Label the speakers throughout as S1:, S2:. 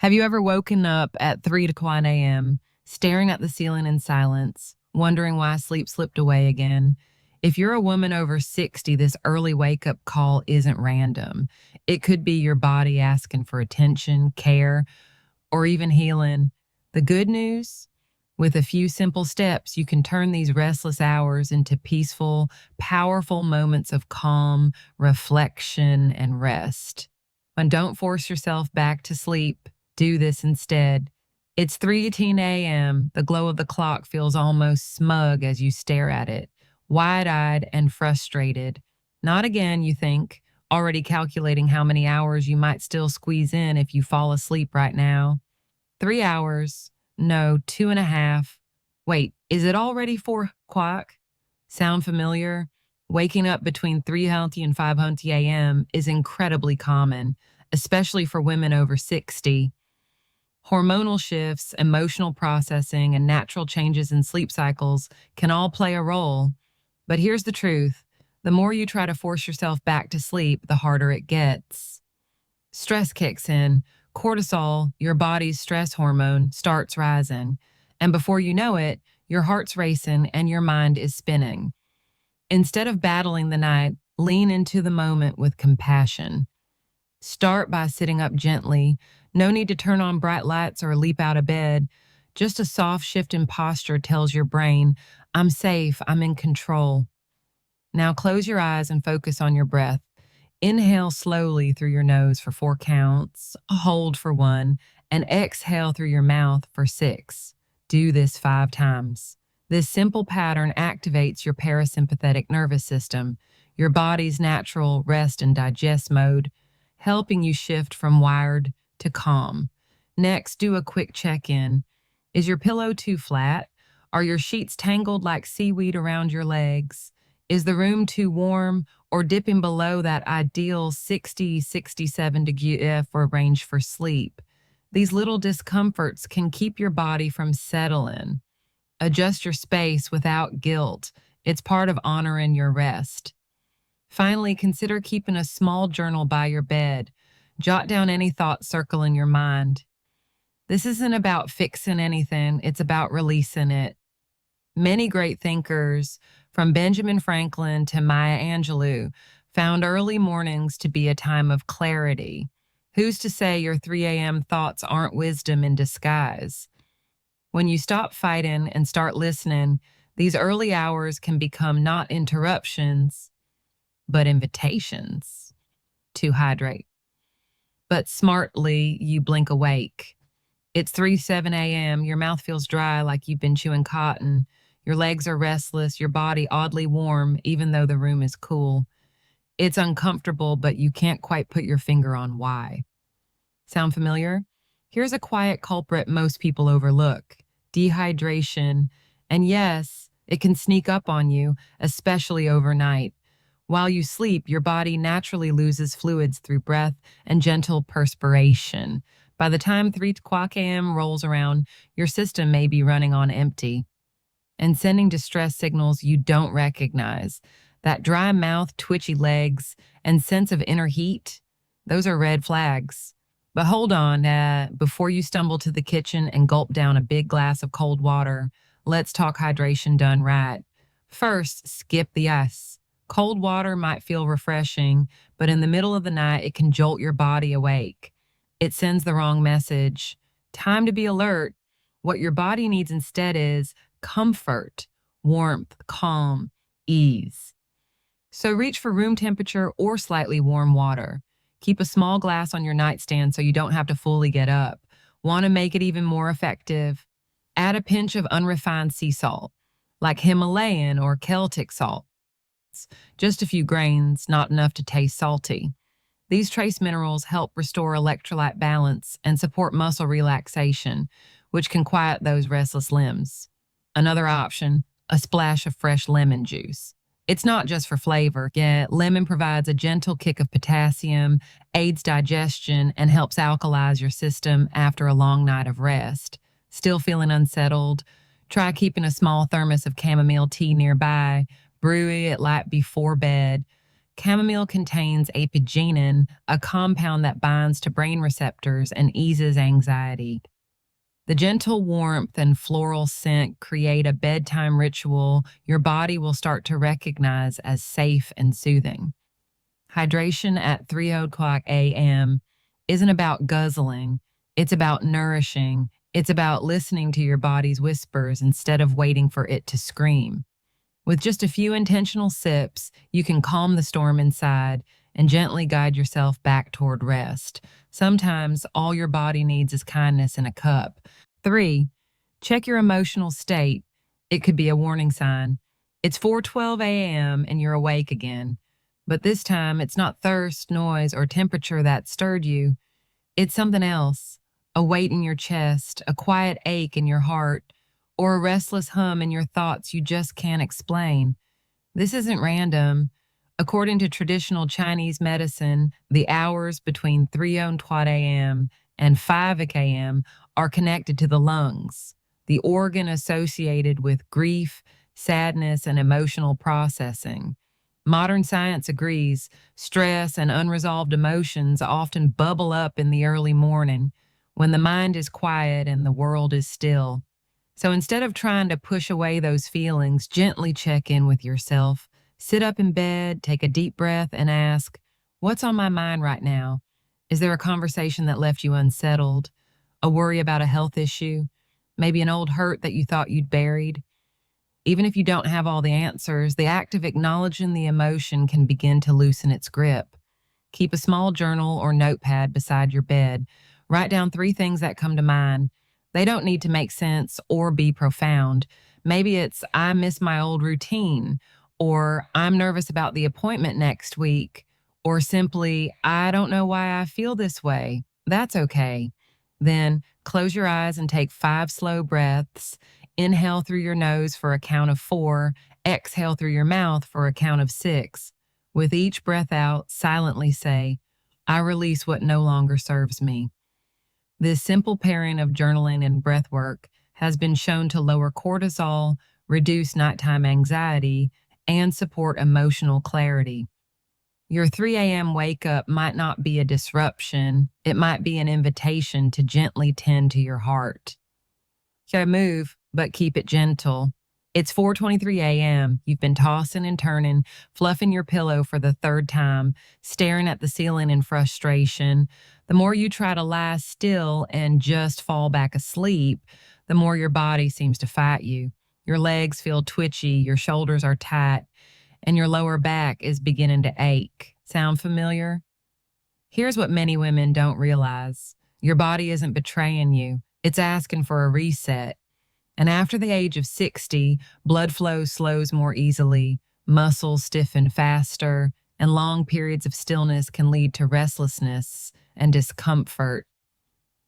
S1: Have you ever woken up at 3 to 1 a.m., staring at the ceiling in silence, wondering why sleep slipped away again? If you're a woman over 60, this early wake up call isn't random. It could be your body asking for attention, care, or even healing. The good news? With a few simple steps, you can turn these restless hours into peaceful, powerful moments of calm, reflection, and rest. And don't force yourself back to sleep. Do this instead. It's 3:18 a.m. The glow of the clock feels almost smug as you stare at it, wide-eyed and frustrated. Not again, you think, already calculating how many hours you might still squeeze in if you fall asleep right now. 3 hours. No, 2.5. Wait, is it already 4 o'clock? Sound familiar? Waking up between 3:00 and 5:00 a.m. is incredibly common, especially for women over 60. Hormonal shifts, emotional processing, and natural changes in sleep cycles can all play a role. But here's the truth. The more you try to force yourself back to sleep, the harder it gets. Stress kicks in. Cortisol, your body's stress hormone, starts rising. And before you know it, your heart's racing and your mind is spinning. Instead of battling the night, lean into the moment with compassion. Start by sitting up gently. No need to turn on bright lights or leap out of bed. Just a soft shift in posture tells your brain, I'm safe, I'm in control. Now close your eyes and focus on your breath. Inhale slowly through your nose for 4 counts, hold for 1, and exhale through your mouth for 6. Do this 5 times. This simple pattern activates your parasympathetic nervous system, your body's natural rest and digest mode, helping you shift from wired to calm. Next, do a quick check-in. Is your pillow too flat? Are your sheets tangled like seaweed around your legs? Is the room too warm or dipping below that ideal 60-67 degree for range for sleep? These little discomforts can keep your body from settling. Adjust your space without guilt. It's part of honoring your rest. Finally, consider keeping a small journal by your bed. Jot down any thoughts circling your mind. This isn't about fixing anything, it's about releasing it. Many great thinkers, from Benjamin Franklin to Maya Angelou, found early mornings to be a time of clarity. Who's to say your 3 a.m. thoughts aren't wisdom in disguise? When you stop fighting and start listening, these early hours can become not interruptions, but invitations to hydrate. But smartly, you blink awake. It's 3:07 a.m., your mouth feels dry like you've been chewing cotton. Your legs are restless, your body oddly warm, even though the room is cool. It's uncomfortable, but you can't quite put your finger on why. Sound familiar? Here's a quiet culprit most people overlook: dehydration. And yes, it can sneak up on you, especially overnight. While you sleep, your body naturally loses fluids through breath and gentle perspiration. By the time 3 o'clock a.m. rolls around, your system may be running on empty and sending distress signals you don't recognize. That dry mouth, twitchy legs, and sense of inner heat, those are red flags. But hold on, before you stumble to the kitchen and gulp down a big glass of cold water, let's talk hydration done right. First, skip the ice. Cold water might feel refreshing, but in the middle of the night, it can jolt your body awake. It sends the wrong message. Time to be alert. What your body needs instead is comfort, warmth, calm, ease. So reach for room temperature or slightly warm water. Keep a small glass on your nightstand so you don't have to fully get up. Want to make it even more effective? Add a pinch of unrefined sea salt, like Himalayan or Celtic salt. Just a few grains, not enough to taste salty. These trace minerals help restore electrolyte balance and support muscle relaxation, which can quiet those restless limbs. Another option, a splash of fresh lemon juice. It's not just for flavor. Yeah, lemon provides a gentle kick of potassium, aids digestion, and helps alkalize your system after a long night of rest. Still feeling unsettled? Try keeping a small thermos of chamomile tea nearby. Brew it light before bed. Chamomile contains apigenin, a compound that binds to brain receptors and eases anxiety. The gentle warmth and floral scent create a bedtime ritual your body will start to recognize as safe and soothing. Hydration at 3 o'clock a.m. isn't about guzzling, it's about nourishing. It's about listening to your body's whispers instead of waiting for it to scream. With just a few intentional sips, you can calm the storm inside and gently guide yourself back toward rest. Sometimes all your body needs is kindness in a cup. 3. Check your emotional state. It could be a warning sign. It's 4:12 a.m. and you're awake again. But this time, it's not thirst, noise, or temperature that stirred you. It's something else. A weight in your chest, a quiet ache in your heart, or a restless hum in your thoughts you just can't explain. This isn't random. According to traditional Chinese medicine, the hours between 3:00 a.m. and 5 a.m. are connected to the lungs, the organ associated with grief, sadness, and emotional processing. Modern science agrees stress and unresolved emotions often bubble up in the early morning when the mind is quiet and the world is still. So instead of trying to push away those feelings, gently check in with yourself. Sit up in bed, take a deep breath, and ask, what's on my mind right now? Is there a conversation that left you unsettled? A worry about a health issue? Maybe an old hurt that you thought you'd buried? Even if you don't have all the answers, the act of acknowledging the emotion can begin to loosen its grip. Keep a small journal or notepad beside your bed. Write down 3 things that come to mind. They don't need to make sense or be profound. Maybe it's, I miss my old routine, or I'm nervous about the appointment next week, or simply, I don't know why I feel this way. That's okay. Then close your eyes and take 5 slow breaths. Inhale through your nose for a count of 4. Exhale through your mouth for a count of 6. With each breath out, silently say, I release what no longer serves me. This simple pairing of journaling and breath work has been shown to lower cortisol, reduce nighttime anxiety, and support emotional clarity. Your 3 a.m. wake up might not be a disruption. It might be an invitation to gently tend to your heart. So move, but keep it gentle. It's 4:23 a.m. You've been tossing and turning, fluffing your pillow for the 3rd time, staring at the ceiling in frustration. The more you try to lie still and just fall back asleep, the more your body seems to fight you. Your legs feel twitchy, your shoulders are tight, and your lower back is beginning to ache. Sound familiar? Here's what many women don't realize. Your body isn't betraying you. It's asking for a reset. And after the age of 60, blood flow slows more easily, muscles stiffen faster, and long periods of stillness can lead to restlessness and discomfort.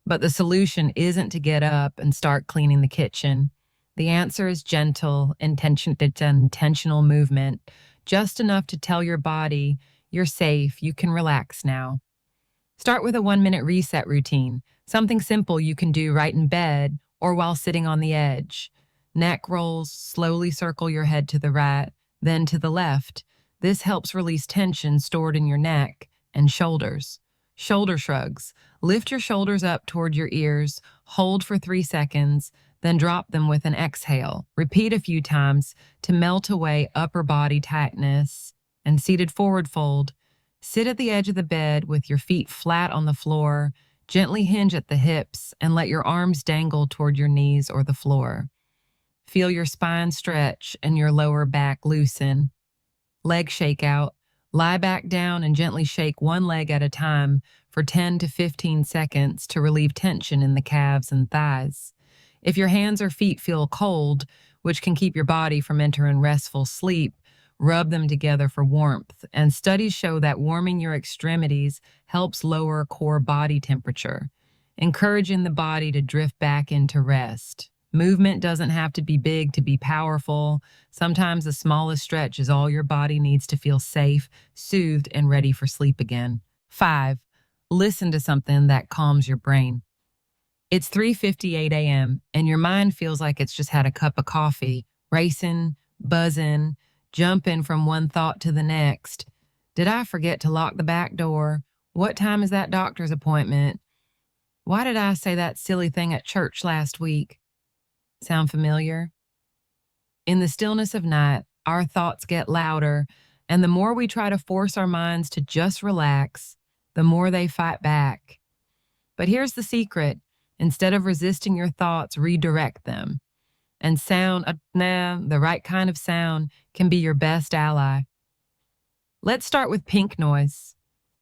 S1: But the solution isn't to get up and start cleaning the kitchen. The answer is gentle, intentional movement, just enough to tell your body, you're safe, you can relax now. Start with a 1-minute reset routine, something simple you can do right in bed or while sitting on the edge. Neck rolls, slowly circle your head to the right, then to the left. This helps release tension stored in your neck and shoulders. Shoulder shrugs. Lift your shoulders up toward your ears, hold for 3 seconds, then drop them with an exhale. Repeat a few times to melt away upper body tightness. And seated forward fold. Sit at the edge of the bed with your feet flat on the floor. Gently hinge at the hips and let your arms dangle toward your knees or the floor. Feel your spine stretch and your lower back loosen. Leg shake out. Lie back down and gently shake one leg at a time for 10 to 15 seconds to relieve tension in the calves and thighs. If your hands or feet feel cold, which can keep your body from entering restful sleep, rub them together for warmth. And studies show that warming your extremities helps lower core body temperature, encouraging the body to drift back into rest. Movement doesn't have to be big to be powerful. Sometimes the smallest stretch is all your body needs to feel safe, soothed, and ready for sleep again. 5. Listen to something that calms your brain. It's 3:58 a.m. and your mind feels like it's just had a cup of coffee, racing, buzzing, jumping from one thought to the next. Did I forget to lock the back door? What time is that doctor's appointment? Why did I say that silly thing at church last week? Sound familiar? In the stillness of night, our thoughts get louder, and the more we try to force our minds to just relax, the more they fight back. But here's the secret. Instead of resisting your thoughts, redirect them. And sound, the right kind of sound, can be your best ally. Let's start with pink noise.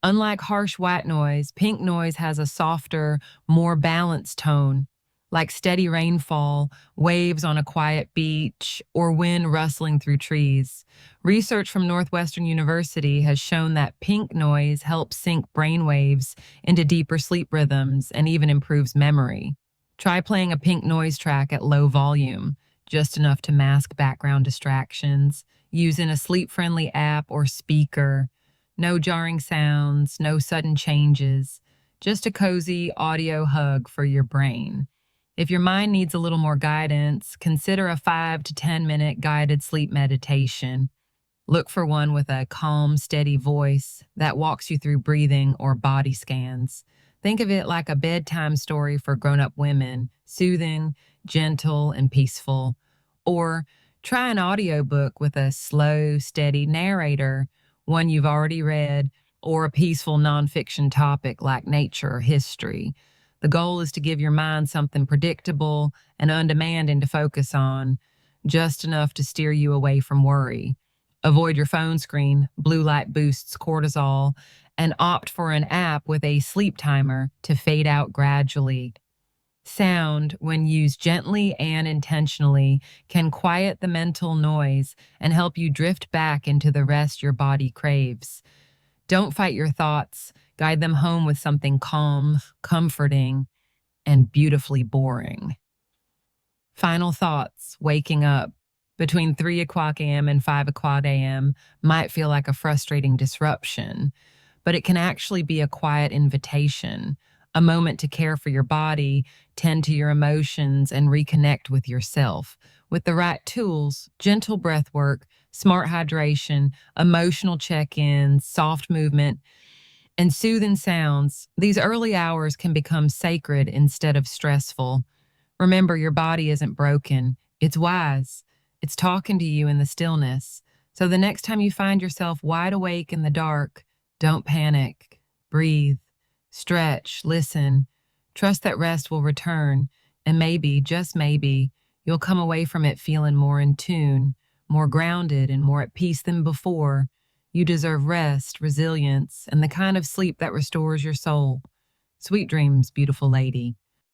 S1: Unlike harsh white noise, pink noise has a softer, more balanced tone, like steady rainfall, waves on a quiet beach, or wind rustling through trees. Research from Northwestern University has shown that pink noise helps sync brain waves into deeper sleep rhythms and even improves memory. Try playing a pink noise track at low volume, just enough to mask background distractions, using a sleep-friendly app or speaker. No jarring sounds, no sudden changes, just a cozy audio hug for your brain. If your mind needs a little more guidance, consider a 5 to 10 minute guided sleep meditation. Look for one with a calm, steady voice that walks you through breathing or body scans. Think of it like a bedtime story for grown-up women, soothing, gentle, and peaceful. Or try an audiobook with a slow, steady narrator, one you've already read, or a peaceful nonfiction topic like nature or history. The goal is to give your mind something predictable and undemanding to focus on, just enough to steer you away from worry. Avoid your phone screen, blue light boosts cortisol, and opt for an app with a sleep timer to fade out gradually. Sound, when used gently and intentionally, can quiet the mental noise and help you drift back into the rest your body craves. Don't fight your thoughts. Guide them home with something calm, comforting, and beautifully boring. Final thoughts, waking up. Between 3 o'clock a.m. and 5 o'clock a.m. might feel like a frustrating disruption, but it can actually be a quiet invitation, a moment to care for your body, tend to your emotions, and reconnect with yourself. With the right tools, gentle breath work, smart hydration, emotional check-ins, soft movement, and soothing sounds, these early hours can become sacred instead of stressful. Remember, your body isn't broken. It's wise. It's talking to you in the stillness. So the next time you find yourself wide awake in the dark, don't panic. Breathe. Stretch. Listen. Trust that rest will return. And maybe, just maybe, you'll come away from it feeling more in tune, more grounded, and more at peace than before. You deserve rest, resilience, and the kind of sleep that restores your soul. Sweet dreams, beautiful lady.